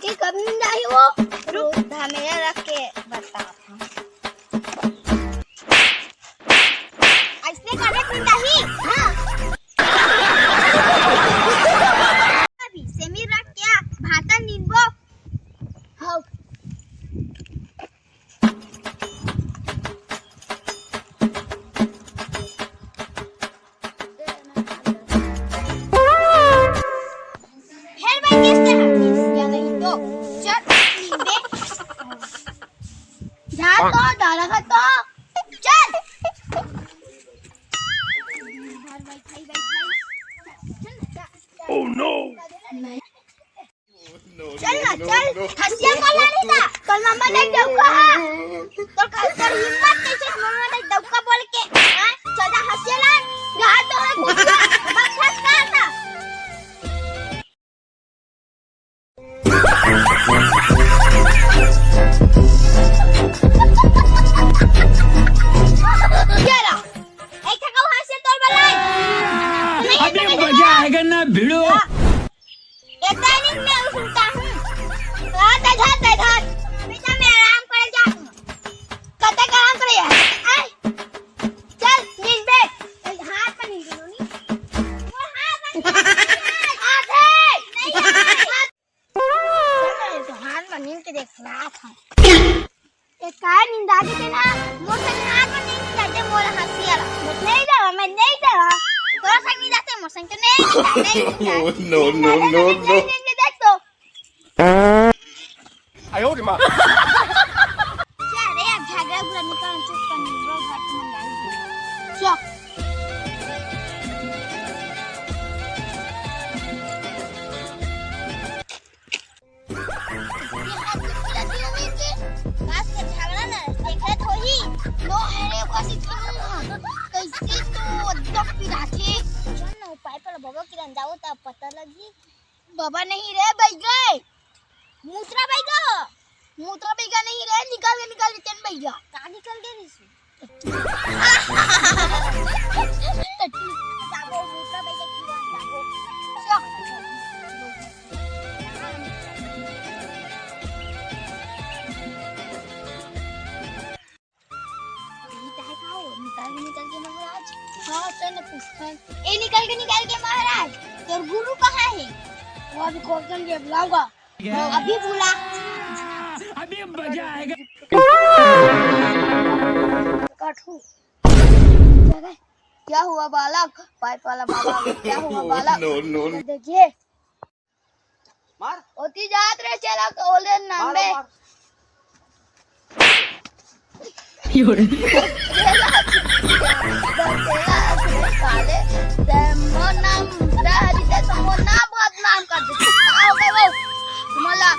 ये कब नींद आई वो? रुक धामेरा रख के बता। ऐसे करे नींद आई? हाँ। अभी सेमी रख क्या भाता नींदबो? हाँ। चल Oh no! चल ना चल हंसिया बोला नहीं था कल मम्मा ने दौका तो कल कर हिम्मत कैसे मम्मा ने दौका बोल के हां चला हंसिया ला रात तो बस बस का था चला एक का हंसिया तोड़ बलाई अभी मजा आएगा ना भिड़ो इतना नहीं मैं सुनता हूँ रात बेटा मैं आराम कर जाऊँ कते काम करे यार आई चल नींद पे हाथ पर नींद लो नहीं वो हाथ तो हाथ में नींद के देख रहा था एक काय नींद आ गई ना मोटे हाथ में नींद जाते मोरा हंसी आला नहीं जावा मैं नहीं जावा तो संगी जाते मोसन के नहीं no no no no देख तो आयो रे माँ क्या रे अब झगड़ा बुरा निकाल चुप कर नींबू घाट में डाल चल झगड़ा ना देखे तो ही नो हेरे कोसी कैसे तो दम पिराचे चल ना उपाय पर बाबा किरण जाओ तब पता लगी बाबा नहीं रे भाई गए मूत्रा भैया नहीं रे निकाल के चल भैया का निकल गए ऋषि जाओ मूत्रा भैया की जाओ निकल के महाराज हाँ चल पूछता ए निकल के महाराज तेरे गुरु कहाँ है वो अभी कौन के बुलाऊंगा अभी बुला अभी मजा आएगा काटू क्या हुआ बालक पाइप वाला बाबा क्या हुआ बालक no no देखिए मार होती जात रे चला कोले नाम में काले तेमो नाम दारी ते तुमो नाम बदनाम कर दे आओ गए वो तुम्हारा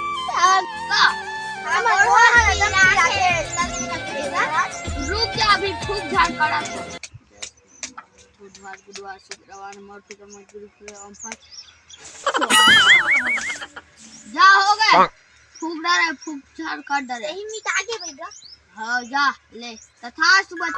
का हम रुक जा अभी ठुक झाड़ करा बुधवार शुक्रवार मौत का मजदूरी पे अम्फा जा हो गए फूक डाल फूक झाड़ कर डाल सही मिटा के भैया हाँ जा ले तथा सुबह